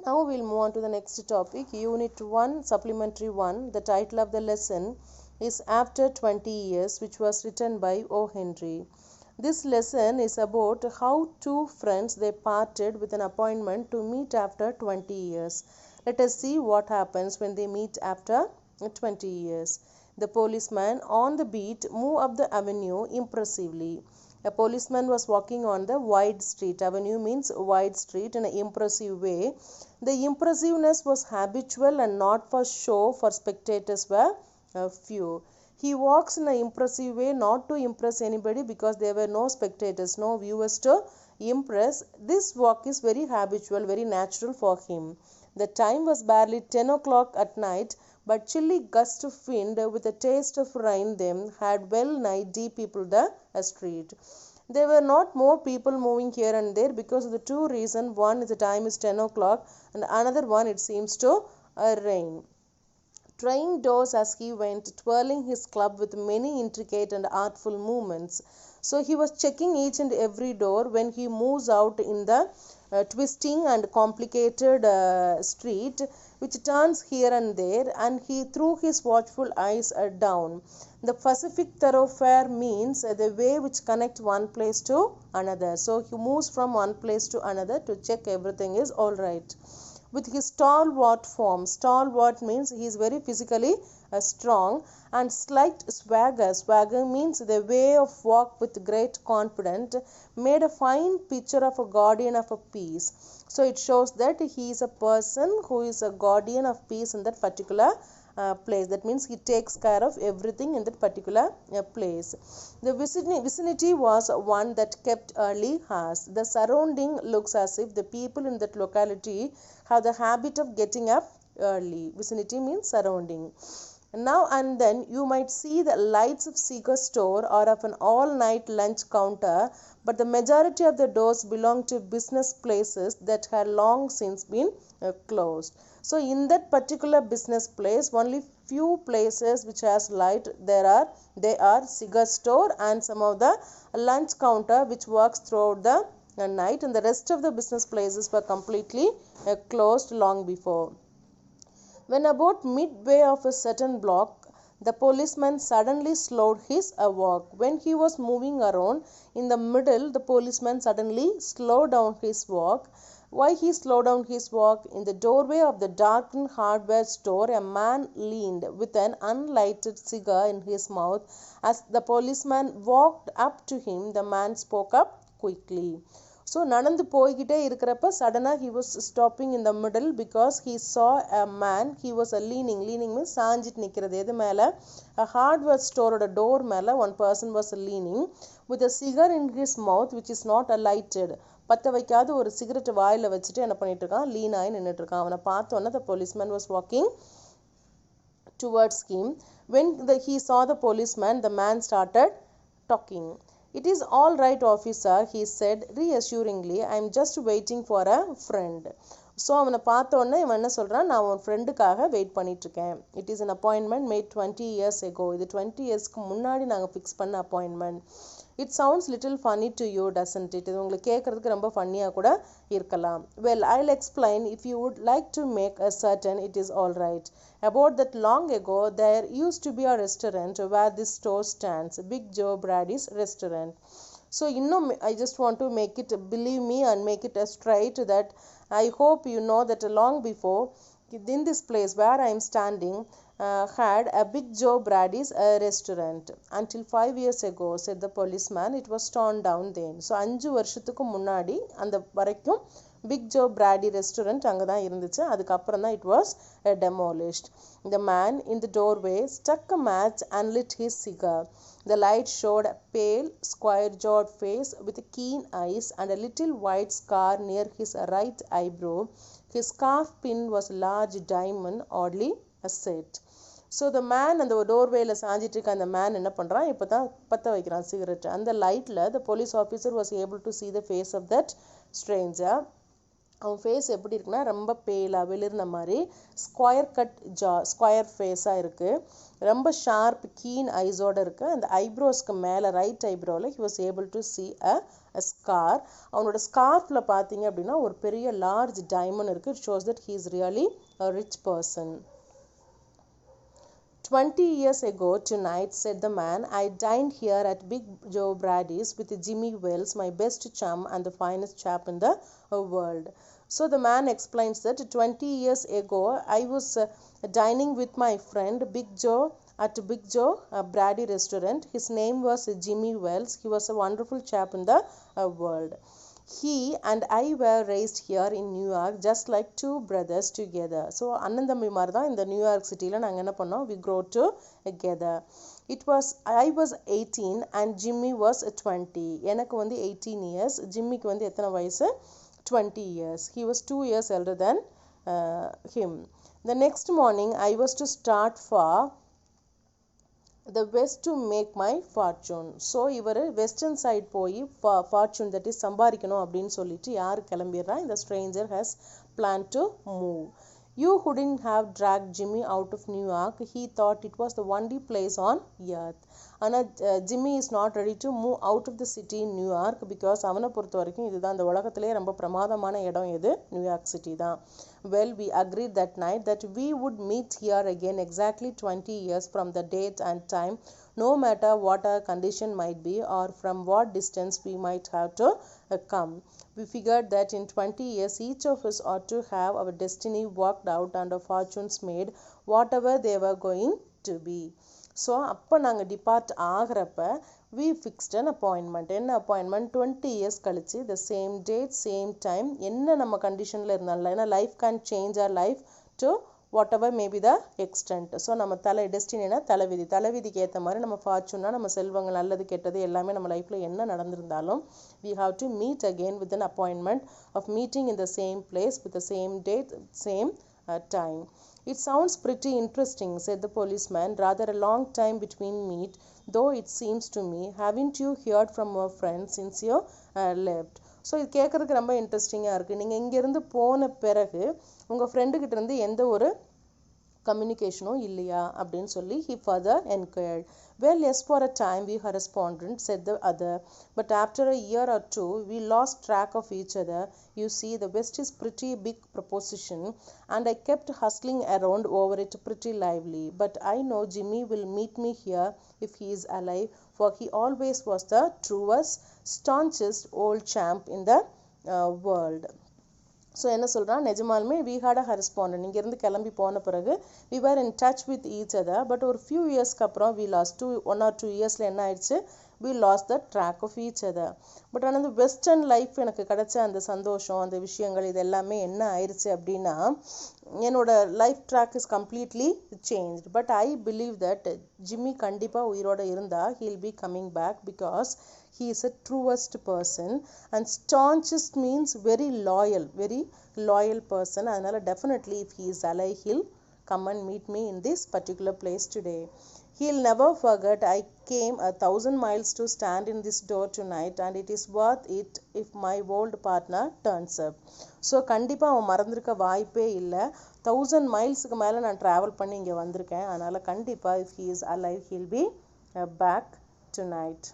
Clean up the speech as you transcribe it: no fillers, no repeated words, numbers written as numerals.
Now we'll move on to the next topic, Unit 1, Supplementary 1. The title of the lesson is After 20 Years, which was written by O. Henry. This lesson is about how two friends they parted with an appointment to meet after 20 years. Let us see what happens when they meet after 20 years. The policeman on the beat moved up the avenue impressively. A policeman was walking on the wide street. Avenue means wide street in an impressive way. The impressiveness was habitual and not for show, for spectators were few. He walks in an impressive way not to impress anybody because there were no spectators, no viewers to impress. This walk is very habitual, very natural for him. The time was barely 10 o'clock at night, but chilly gust of wind with a taste of rain them had well nigh deep-peopled the street. There were not more people moving here and there because of the two reasons. One is the time is 10 o'clock and another one it seems to rain. Trying doors as he went, twirling his club with many intricate and artful movements. So he was checking each and every door when he moves out in the twisting and complicated street which turns here and there, and he threw his watchful eyes down. The Pacific thoroughfare means the way which connects one place to another. So he moves from one place to another to check everything is all right. With his stalwart form, stalwart means he is very physically strong, and slight swagger, swagger means the way of walk with great confidence, made a fine picture of a guardian of a peace. So it shows that he is a person who is a guardian of peace in that particular place. That means he takes care of everything in that particular place. The vicinity was one that kept early hours. The surrounding looks as if the people in that locality have the habit of getting up early. Vicinity means surrounding. Now and then you might see the lights of Seeker store or of an all-night lunch counter, but the majority of the doors belong to business places that had long since been closed. So in that particular business place, only few places which has light they are cigar store and some of the lunch counter which works throughout the night, and the rest of the business places were completely closed long before. When about midway of a certain block, the policeman suddenly slowed his walk. When he was moving around in the middle, the policeman suddenly slowed down his walk. Why he slowed down his walk? In the doorway of the darkened hardware store, a man leaned with an unlighted cigar in his mouth. As the policeman walked up to him, the man spoke up quickly. So நடந்து போய்கிட்டே இருக்கிறப்ப suddenly he was stopping in the middle because he saw a man. He was a leaning means சாஞ்சிட்டு நிக்கிறது. எது மேல? A hardware store door மேல one person was leaning with a cigar in his mouth which is not lighted. பத்த வைக்காத ஒரு cigarette வாயில வச்சுட்டு என்ன பண்ணிட்டு இருக்கான்? லீன் ஆகி நின்னுட்டு இருக்கான். அவனை பார்த்தோன்னே the policeman was walking towards him. When he saw the policeman, the man started talking. It is all right, officer, he said reassuringly. I am just waiting for a friend. So அவனை பார்த்தோன்னே இவன் என்ன சொல்கிறான்? நான் உன் ஃப்ரெண்டுக்காக wait பண்ணிகிட்ருக்கேன். It is an appointment made 20 years ago. இது 20 yearsக்கு முன்னாடி நாங்கள் ஃபிக்ஸ் பண்ண appointment. It sounds little funny to you doesn't it? இது உங்களுக்கு கேட்குறதுக்கு ரொம்ப ஃபன்னியாக கூட இருக்கலாம். Well, I'll explain if you would like to make a certain it is all right. About that long ago, there used to be a restaurant where this store stands, Big Joe Brady's restaurant. So, I just want to make it, believe me, and make it straight that I hope you know that long before, in this place where I am standing, had a Big Joe Brady's restaurant. Until 5 years ago, said the policeman, it was torn down then. So, 5 வருஷத்துக்கு முன்னாடி அந்த வரைக்கும் Big Joe Brady restaurant அங்கே தான் இருந்துச்சு. அதுக்கப்புறம் தான் it was demolished. The man in the doorway struck a match and lit his cigar. The light showed a pale, square-jawed face with keen eyes and a little white scar near his right eyebrow. His scarf pin was a large diamond, oddly set. So the man அந்த டோர்வேயில் சாஞ்சிட்டு இருக்க அந்த man என்ன பண்ணுறான்? இப்போ தான் பற்ற வைக்கிறான் cigarette. அந்த லைட்டில் the police officer was able to see the face of that stranger. அவன் ஃபேஸ் எப்படி இருக்குன்னா ரொம்ப பேலாக வெளிர்ன மாதிரி ஸ்கொயர் கட் ஜா, ஸ்கொயர் ஃபேஸாக இருக்குது. ரொம்ப ஷார்ப் கீன் ஐஸோடு இருக்குது. அந்த ஐப்ரோஸ்க்கு மேலே ரைட் ஐப்ரோவில் he was able to see a a scar. அவனோட ஸ்கார்ஃப்ல பார்த்தீங்க அப்படின்னா ஒரு பெரிய லார்ஜ் டைமண்ட் இருக்கு. It shows that he is really a rich person. 20 years ago tonight, said the man, I dined here at Big Joe Brady's with Jimmy Wells, my best chum and the finest chap in the world. So the man explains that 20 years ago I was dining with my friend Big Joe at Big Joe Brady restaurant. His name was Jimmy Wells. He was a wonderful chap in the world. He and I were raised here in New York just like two brothers together. So அண்ணந்தம்பி மாதிரி தான் இந்த New York சிட்டியில் நாங்கள் என்ன பண்ணோம், we grow together. I was 18 and Jimmy was 20. எனக்கு வந்து 18 years, ஜிம்மிக்கு வந்து எத்தனை வயசு, 20 years. He was 2 years elder than him. The next morning I was to start for the west to make my fortune. So இவர் western side போய் fortune that is சம்பாதிக்கணும் அப்படின்னு சொல்லிட்டு யார் கிளம்பிடுறா, இந்த stranger has planned to move. You wouldn't have dragged Jimmy out of New York. He thought it was the only place on earth. ஆனால் Jimmy is not ready to move out of the city in New York because அவனை பொறுத்த வரைக்கும் இதுதான் இந்த உலகத்திலே ரொம்ப பிரமாதமான இடம் எது, நியூயார்க் சிட்டி தான். Well, we agreed that night that we would meet here again exactly 20 years from the date and time, no matter what our condition might be or from what distance we might have to come. We figured that in 20 years each of us ought to have our destiny worked out and our fortunes made, whatever they were going to be. So அப்போ நாங்கள் depart ஆகிறப்ப we fixed an appointment. என்ன appointment, 20 years கழிச்சு the same date same time, என்ன நம்ம கண்டிஷனில் இருந்தாலும், ஏன்னா life can change our life to whatever may be the extent. So நம்ம டெஸ்டினா தலைவிதிக்கு ஏற்ற மாதிரி நம்ம ஃபார்ச்சூனா நம்ம செல்வங்கள் நல்லது கெட்டது எல்லாமே நம்ம லைஃப்பில் என்ன நடந்திருந்தாலும் we have to meet again with an appointment of meeting in the same place with the same date same time. It sounds pretty interesting, said the policeman. Rather a long time between meet, though it seems to me. Haven't you heard from your friends since you left? So இது கேட்குறதுக்கு ரொம்ப இன்ட்ரெஸ்டிங்காக இருக்குது. நீங்கள் இங்கேருந்து போன பிறகு உங்கள் ஃப்ரெண்டுக்கிட்ட இருந்து எந்த ஒரு கம்யூனிகேஷனும் இல்லையா அப்படின்னு சொல்லி he further enquired. Well, yes, for a time we corresponded, said the other, but after a year or two we lost track of each other. You see, the West is pretty big proposition and I kept hustling around over it pretty lively, but I know Jimmy will meet me here if he is alive, for he always was the truest, staunchest old champ in the world. So என்ன சொல்கிறான், நிஜமாலுமே we had a correspondent. இங்கேருந்து கிளம்பி போன பிறகு we were in touch with each other, but ஒரு few yearsக்கு அப்புறம் we lost 1 or 2 yearsல என்ன ஆயிடுச்சு, we lost the track of each other. But ஆனால் அந்த வெஸ்டர்ன் லைஃப் எனக்கு கிடைச்ச அந்த சந்தோஷம் அந்த விஷயங்கள் இது எல்லாமே என்ன ஆயிடுச்சு அப்படின்னா, என்னோட life track is completely change. But I believe that Jimmy கண்டிப்பாக உயிரோட இருந்தால் he'll be coming back because he is a truest person and staunchest means very loyal person. அதனால definitely if he is alive he'll come and meet me in this particular place today. He'll never forget I came 1,000 miles to stand in this door tonight and it is worth it if my old partner turns up. So கண்டிப்பாக அவன் மறந்துருக்க வாய்ப்பே இல்லை. 1000 மைல்ஸுக்கு மேலே நான் travel பண்ணி இங்கே வந்திருக்கேன். அதனால் கண்டிப்பாக if he is alive he'll be back tonight.